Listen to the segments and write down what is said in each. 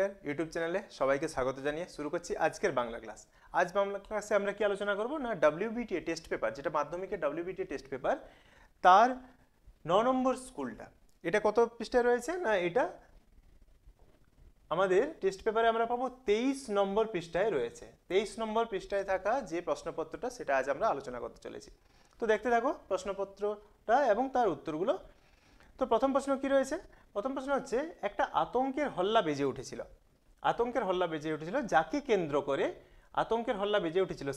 স্টাডিয়ার YouTube চ্যানেলে সবাইকে স্বাগত জানিয়ে শুরু করছি আজকের বাংলা ক্লাস। আজ বাংলা ক্লাসে আমরা কি আলোচনা করব না WBTA টেস্ট পেপার, যেটা মাধ্যমিকের WBTA টেস্ট পেপার, তার 9 নম্বর স্কুলটা। এটা কত পৃষ্ঠায় রয়েছে না, এটা আমাদের টেস্ট পেপারে আমরা পাবো 23 নম্বর পৃষ্ঠায় রয়েছে। 23 নম্বর পৃষ্ঠায় থাকা যে প্রশ্নপত্রটা, সেটা আজ আমরা আলোচনা করতে চলেছি। তো দেখতে থাকো প্রশ্নপত্রটা এবং তার উত্তরগুলো। তো প্রথম প্রশ্ন কি রয়েছে? প্রথম প্রশ্ন হচ্ছে, একটা আতঙ্কের হল্লা বেজে উঠেছিল। আতঙ্কের হল্লা বেজে উঠেছিল, যাকে কেন্দ্র করে আতঙ্কের হল্লা বেজে উঠেছিল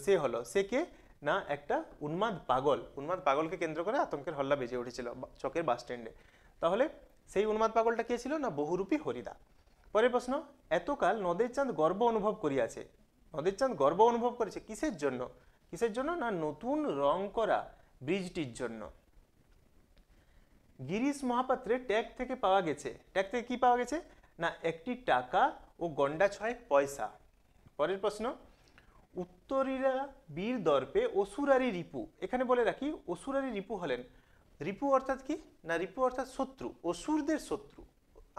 সে কে না একটা উন্মাদ পাগল। উন্মাদ পাগলকে কেন্দ্র করে আতঙ্কের হল্লা বেজে উঠেছিল চকের বাস স্ট্যান্ডে। তাহলে সেই উন্মাদ পাগলটা কে ছিল না বহুরূপী হরিদা। পরের প্রশ্ন, এতকাল নদের চাঁদ গর্ব অনুভব করিয়াছে। নদের চাঁদ গর্ব অনুভব করেছে কিসের জন্য? কিসের জন্য না নতুন রং করা ব্রিজটির জন্য। গিরিশ মহাপাত্রের ট্যাগ থেকে পাওয়া গেছে, ট্যাগ থেকে কি পাওয়া গেছে না একটি টাকা ও গন্ডা 6 পয়সা। পরের প্রশ্ন, উত্তরীরা বীর দর্পে অসুরারি রিপু। এখানে বলে রাখি, অসুরারি রিপু হলেন, রিপু অর্থাৎ কি না রিপু অর্থাৎ শত্রু, অসুরদের শত্রু।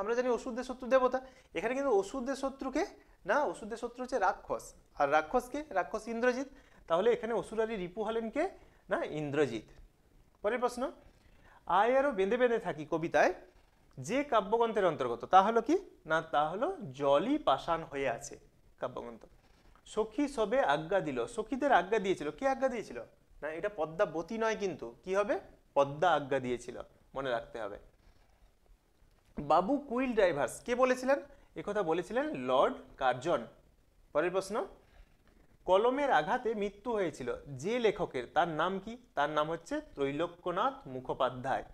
আমরা জানি অসুরদের শত্রু দেবতা, এখানে কিন্তু অসুরদের শত্রুকে না, অসুরদের শত্রু হচ্ছে রাক্ষস, আর রাক্ষসকে রাক্ষস ইন্দ্রজিৎ। তাহলে এখানে অসুরারি রিপু হলেন কে না ইন্দ্রজিৎ। পরের প্রশ্ন, আয় আরো বেঁধে বেঁধে থাকি কবিতায় যে কাব্যগ্রন্থের অন্তর্গত, তা হলো কি না তা হলো জলই পাষাণ হয়ে আছে কাব্যগ্রন্থ। সখী সবে আজ্ঞা দিল, সখীদের আজ্ঞা দিয়েছিল, কে আজ্ঞা দিয়েছিল না এটা পদ্মাবতী নয়, কিন্তু কি হবে পদ্মা আজ্ঞা দিয়েছিল, মনে রাখতে হবে। বাবু কুইল ড্রাইভার্স কে বলেছিলেন? একথা বলেছিলেন লর্ড কার্জন। পরের প্রশ্ন, কলমের আঘাতে মৃত্যু হয়েছিল যে লেখকের, তার নাম কি? তার নাম হচ্ছে ত্রৈলোক্যনাথ মুখোপাধ্যায়।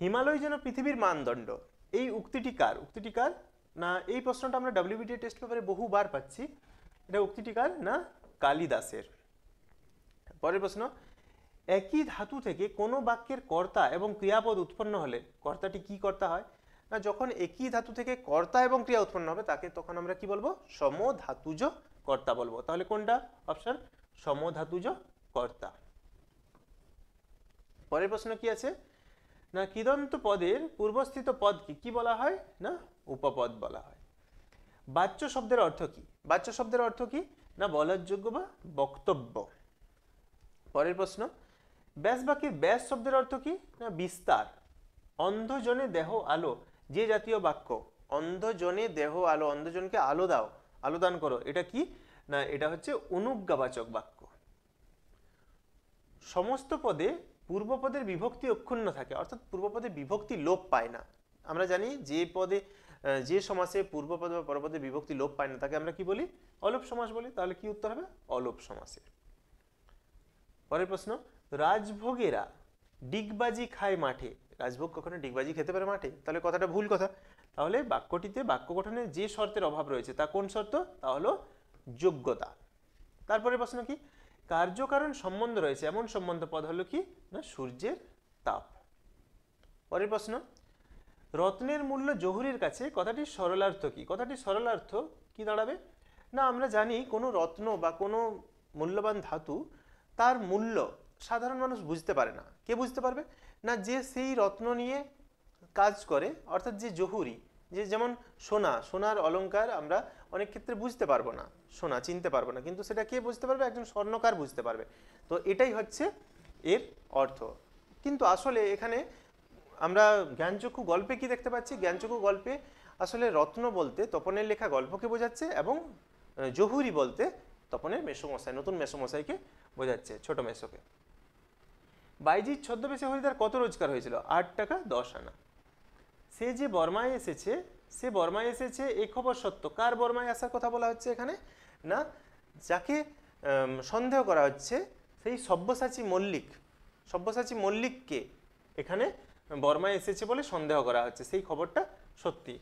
হিমালয় যেন পৃথিবীর মানদণ্ড, এই উক্তিটি কার? উক্তিটি কার না, এই প্রশ্নটা আমরা WBTA টেস্ট পেপারে বহুবার পাচ্ছি। এটা উক্তিটি কার না কালিদাসের। পরের প্রশ্ন, একই ধাতু থেকে কোনো বাক্যের কর্তা এবং ক্রিয়াপদ উৎপন্ন হলে কর্তাটি কি কর্তা হয় না, যখন একই ধাতু থেকে কর্তা এবং ক্রিয়া উৎপন্ন হবে তাকে তখন আমরা কি বলবো? সমধাতুজ কর্তা বলবো। তাহলে কোনটা অপশন? সমধাতুজ কর্তা। পরের প্রশ্ন কি আছে না, কৃদন্ত পদের পূর্বস্থিত পদকে কি বলা হয় না উপপদ বলা হয়। বাচ্য শব্দের অর্থ কি? বাচ্য শব্দের অর্থ কি না বলার যোগ্য বা বক্তব্য। পরের প্রশ্ন, ব্যাস বাক্যের ব্যাস শব্দের অর্থ কি না বিস্তার। অন্ধজনে দেহ আলো যে জাতীয় বাক্য, অন্ধজনে দেহ আলো, অন্ধজনকে আলো দাও, আলো দান করো, এটা কি না এটা হচ্ছে অনুজ্ঞাবাচক বাক্য। সমস্ত পদে পূর্বপদের বিভক্তি অক্ষুণ্ণ থাকে, অর্থাৎ পূর্বপদের বিভক্তি লোপ পায় না। আমরা জানি যে পদে যে সমাসে পূর্বপদ বা পরপদের বিভক্তি লোপ পায় না তাকে আমরা কি বলি? অলোপ সমাস বলি। তাহলে কি উত্তর হবে? অলোপ সমাসের। পরের প্রশ্ন, রাজভোগেরা ডিগবাজি খায় মাঠে। রাজভোগ কখনো ডিগবাজি খেতে পারে মাঠে? তাহলে কথাটা ভুল কথা। তাহলে বাক্যটিতে বাক্য গঠনে যে শর্তের অভাব রয়েছে তা কোন শর্ত? তা হলো যোগ্যতা। তারপরে প্রশ্ন কি, কার্যকারণ সম্বন্ধ রয়েছে এমন সম্বন্ধ পদ হলো কি না সূর্যের তাপ। পরের প্রশ্ন, রত্নের মূল্য জহুরির কাছে, কথাটির সরলার্থ কি? কথাটির সরলার্থ কি দাঁড়াবে না, আমরা জানি কোনো রত্ন বা কোনো মূল্যবান ধাতু তার মূল্য সাধারণ মানুষ বুঝতে পারে না। কে বুঝতে পারবে না? যে সেই রত্ন নিয়ে কাজ করে, অর্থাৎ যে জহুরি, যে যেমন সোনা, সোনার অলংকার আমরা অনেক ক্ষেত্রে বুঝতে পারবো না, সোনা চিনতে পারবো না, কিন্তু সেটা কে বুঝতে পারবে? একজন স্বর্ণকার বুঝতে পারবে। তো এটাই হচ্ছে এর অর্থ। কিন্তু আসলে এখানে আমরা জ্ঞানচক্ষু গল্পে কি দেখতে পাচ্ছি? জ্ঞানচক্ষু গল্পে আসলে রত্ন বলতে তপনের লেখা গল্পকে বোঝাচ্ছে, এবং জহুরি বলতে তপনের মেসোমশাই, নতুন মেসোমশাইকে বোঝাচ্ছে, ছোট মেসোকে। বাইজির ছদ্মবেশে হরিদার কত রোজগার হয়েছিল? 8 টাকা 10 আনা। সে যে বর্মায় এসেছে, সে বর্মায় এসেছে এ খবর সত্য। কার বর্মায় আসার কথা বলা হচ্ছে এখানে না, যাকে সন্দেহ করা হচ্ছে সেই সব্যসাচী মল্লিক, সব্যসাচী মল্লিককে এখানে বর্মায় এসেছে বলে সন্দেহ করা হচ্ছে, সেই খবরটা সত্যি।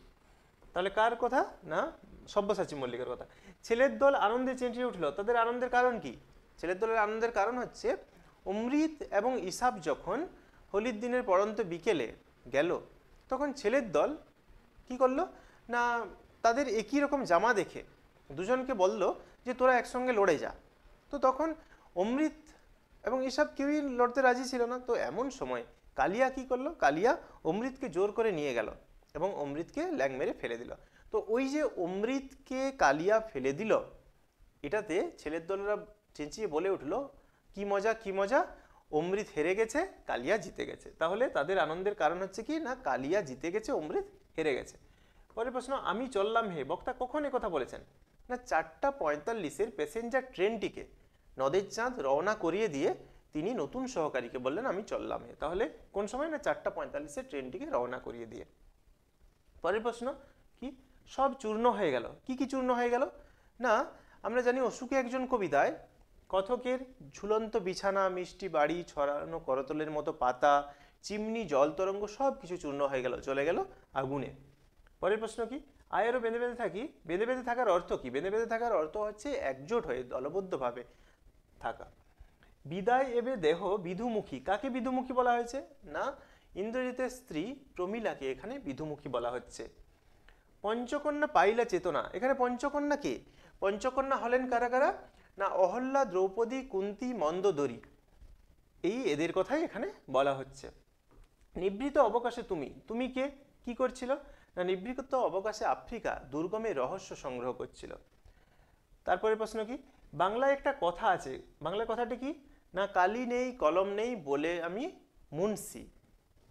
তাহলে কার কথা না সব্যসাচী মল্লিকের কথা। ছেলের দল আনন্দে চেঁচিয়ে উঠল, তাদের আনন্দের কারণ কি? ছেলের দলের আনন্দের কারণ হচ্ছে অমৃত এবং ইসাব যখন হোলির দিনের পড়ন্ত বিকেলে গেল, তখন ছেলের দল কি করলো না তাদের একই রকম জামা দেখে দুজনকে বলল যে তোরা একসঙ্গে লড়ে যা। তো তখন অমৃত এবং ইসাব কেউই লড়তে রাজি ছিল না। তো এমন সময় কালিয়া কি করলো? কালিয়া অমৃতকে জোর করে নিয়ে গেল এবং অমৃতকে ল্যাং মেরে ফেলে দিল। তো ওই যে অমৃতকে কালিয়া ফেলে দিল, এটাতে ছেলের দলেরা চেঁচিয়ে বলে উঠলো, কি মজা কি মজা, অমৃত হেরে গেছে, কালিয়া জিতে গেছে। তাহলে তাদের আনন্দের কারণ হচ্ছে কি না, কালিয়া জিতে গেছে, অমৃত হেরে গেছে। পরের প্রশ্ন, আমি চললাম হে, বক্তা কখন কথা বলেছেন? না 4:45 প্যাসেঞ্জার ট্রেনটিকে নদের চাঁদ রওনা করিয়ে দিয়ে তিনি নতুন সহকারীকে বললেন আমি চললাম হে। তাহলে কোন সময়? না 4:45 ট্রেনটিকে রওনা করিয়ে দিয়ে। পরের প্রশ্ন কি, সব চূর্ণ হয়ে গেল। কি কি চূর্ণ হয়ে গেল? না আমরা জানি অশোকে একজন কবিতায় কথকের ঝুলন্ত বিছানা, মিষ্টি বাড়ি, ছড়ানো করতলের মতো পাতা, চিমনি, জল তরঙ্গ সব কিছু চূর্ণ হয়ে গেল, চলে গেল আগুনে। পরের প্রশ্ন কি, আয়েরও বেঁধে বেঁধে থাকি। বেঁধে বেঁধে থাকার অর্থ কি? বেঁধে বেঁধে থাকার অর্থ হচ্ছে একজোট হয়ে দলবদ্ধভাবে থাকা। বিদায় এবে দেহ বিধুমুখী। কাকে বিধুমুখী বলা হয়েছে? না ইন্দ্রজিতের স্ত্রী প্রমীলাকে এখানে বিধুমুখী বলা হচ্ছে। পঞ্চকন্যা পাইলা চেতনা, এখানে পঞ্চকন্যা কে? পঞ্চকন্যা হলেন কারা কারা? না অহল্যা, দ্রৌপদী, কুন্তী, মন্দোদরী, এই এদের কথাই এখানে বলা হচ্ছে। নিভৃত অবকাশে তুমি, তুমি কে? কি করছিল? না নিভৃত অবকাশে আফ্রিকা দুর্গমে রহস্য সংগ্রহ করছিল। তারপরে প্রশ্ন কি, বাংলায় একটা কথা আছে, বাংলার কথাটি কি? না কালি নেই কলম নেই বলে আমি মুন্সি।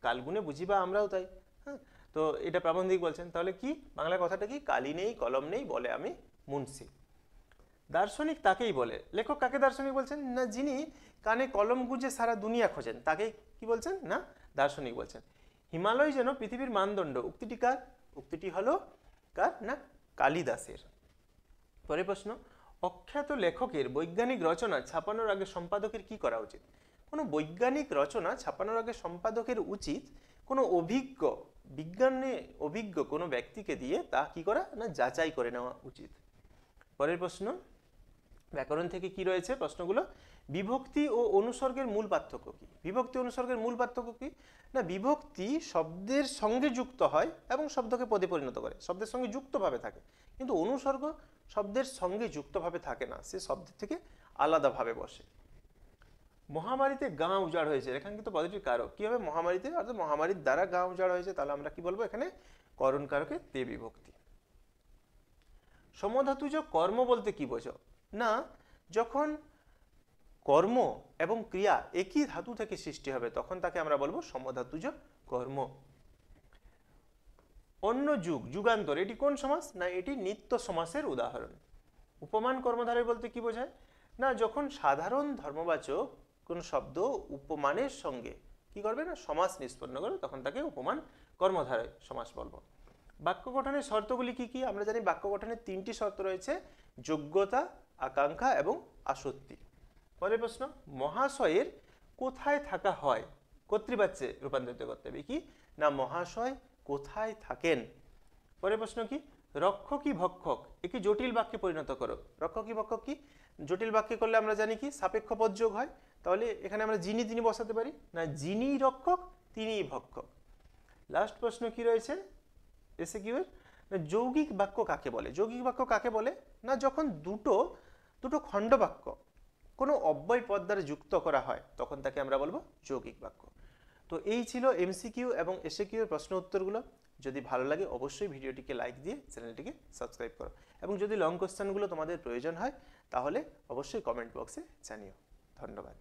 কালগুনে বুঝিবা আমরাও তাই। হ্যাঁ, তো এটা প্রাবন্ধিক বলছেন। তাহলে কি বাংলা কথাটা কি? কালি নেই কলম নেই বলে আমি মুন্সি। দার্শনিক তাকেই বলে। লেখক কাকে দার্শনিক বলছেন? না যিনি কানে কলম গুঁজে সারা দুনিয়া খোঁজেন, তাকেই কি বলছেন? না দার্শনিক বলছেন। হিমালয় যেন পৃথিবীর মানদণ্ড, উক্তিটি কার? উক্তিটি হলো কার? না কালিদাসের। পরের প্রশ্ন, অখ্যাত লেখকের বৈজ্ঞানিক রচনা ছাপানোর আগে সম্পাদকের কি করা উচিত? কোনো বৈজ্ঞানিক রচনা ছাপানোর আগে সম্পাদকের উচিত কোনো অভিজ্ঞ, বিজ্ঞানে অভিজ্ঞ কোনো ব্যক্তিকে দিয়ে তা কি করা? না যাচাই করে নেওয়া উচিত। পরের প্রশ্ন, ব্যাকরণ থেকে কি রয়েছে প্রশ্নগুলো? বিভক্তি ও অনুসর্গের মূল পার্থক্য কি? বিভক্তি অনুসর্গের মূল পার্থক্য কি? না বিভক্তি শব্দের সঙ্গে যুক্ত হয় এবং শব্দকে পদে পরিণত করে, শব্দের সঙ্গে যুক্তভাবে থাকে, কিন্তু অনুসর্গ শব্দের সঙ্গে যুক্তভাবে থাকে না, সে শব্দের থেকে আলাদাভাবে বসে। মহামারীতে গাঁ উজাড় হয়েছে, রেখাঙ্কিত পদটির কারক কি হবে? মহামারীতে, অর্থাৎ মহামারীর দ্বারা গাঁ উজাড় হয়েছে, তাহলে আমরা কি বলবো এখানে? করণ কারকে তে বিভক্তি। সমধাতুজ কর্ম বলতে কি বোঝো? না যখন কর্ম এবং ক্রিয়া একই ধাতু থেকে সৃষ্টি হবে তখন তাকে আমরা বলবো সমধাতুজ কর্ম। অন্য যুগ, যুগান্তর, এটি কোন সমাস? না এটি নিত্য সমাসের উদাহরণ। উপমান কর্মধারয় বলতে কি বোঝায়? না যখন সাধারণ ধর্মবাচক কোন শব্দ উপমানের সঙ্গে কি করবে? না সমাস নিষ্পন্ন করবে, তখন তাকে উপমান কর্মধারয় সমাস বলবো। বাক্য গঠনের শর্তগুলি কি কি? আমরা জানি বাক্য গঠনের 3টি শর্ত রয়েছে, যোগ্যতা, আকাঙ্ক্ষা এবং আসক্তি। পরের প্রশ্ন, মহাশয়ের কোথায় থাকা হয়? কর্তৃবাচ্যে রূপান্তরিত করতে হবে। কি না মহাশয় কোথায় থাকেন। পরের প্রশ্ন কি, রক্ষকী ভক্ষক একে জটিল বাক্যে পরিণত করো। রক্ষকী ভক্ষক কি? জটিল বাক্যে করলে আমরা জানি কি সাপেক্ষ পদ যোগ হয়, তাহলে এখানে আমরা যিনি তিনি বসাতে পারি, না যিনি রক্ষক তিনিই ভক্ষক। লাস্ট প্রশ্ন কি রয়েছে এসে কি হয়? না যৌগিক বাক্য কাকে বলে? যৌগিক বাক্য কাকে বলে? না যখন দুটো খণ্ড বাক্য কোনো অব্যয় পদ দ্বারা যুক্ত করা হয় তখন তাকে আমরা বলবো যৌগিক বাক্য। তো এই ছিল এমসিকিউ এবং এসএকিউ এর প্রশ্ন উত্তরগুলো। যদি ভালো লাগে অবশ্যই ভিডিওটিকে লাইক দিয়ে চ্যানেলটিকে সাবস্ক্রাইব করো, এবং যদি লং কোশ্চেনগুলো তোমাদের প্রয়োজন হয় তাহলে অবশ্যই কমেন্ট বক্সে জানিও। ধন্যবাদ।